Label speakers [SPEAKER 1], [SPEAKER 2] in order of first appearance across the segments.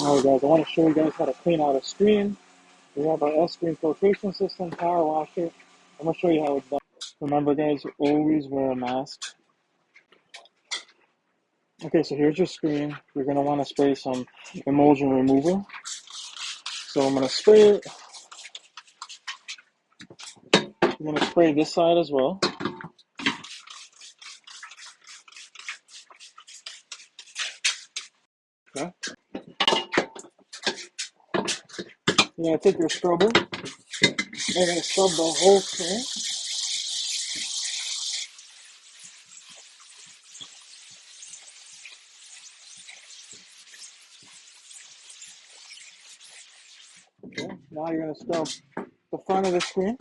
[SPEAKER 1] Alright guys, I want to show you guys how to clean out a screen. We have our S-screen filtration system, power washer. I'm going to show you how it's done. Remember guys, always wear a mask. Okay, so here's your screen. You're going to want to spray some emulsion remover. So I'm going to spray it. I'm going to spray this side as well. Okay. You're going to take your scrubber. You're going to scrub the whole screen. Okay. Now you're going to scrub the front of the screen.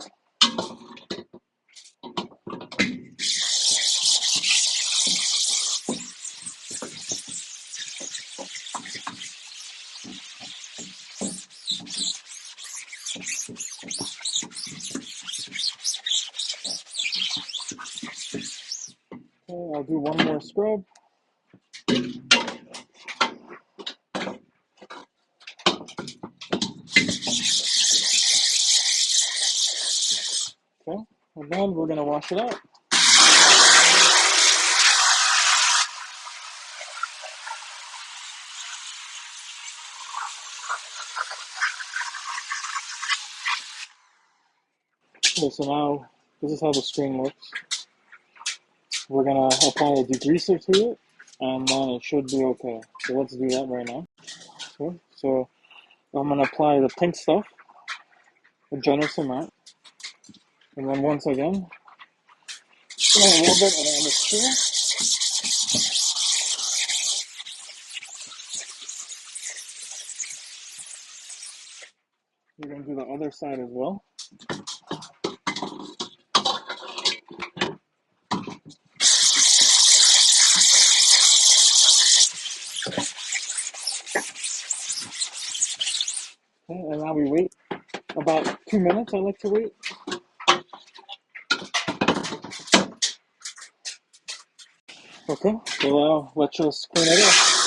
[SPEAKER 1] Okay, I'll do one more scrub. Okay, and then we're going to wash it out. Okay, so now this is how the screen looks. We're going to apply a degreaser to it, and then it should be okay. So let's do that right now. Okay, so I'm going to apply the pink stuff, a generous amount. And then once again, a little bit around the screen. We're going to do the other side as well. Okay, and now we wait about 2 minutes. I like to wait. Okay, so let's just clean it up.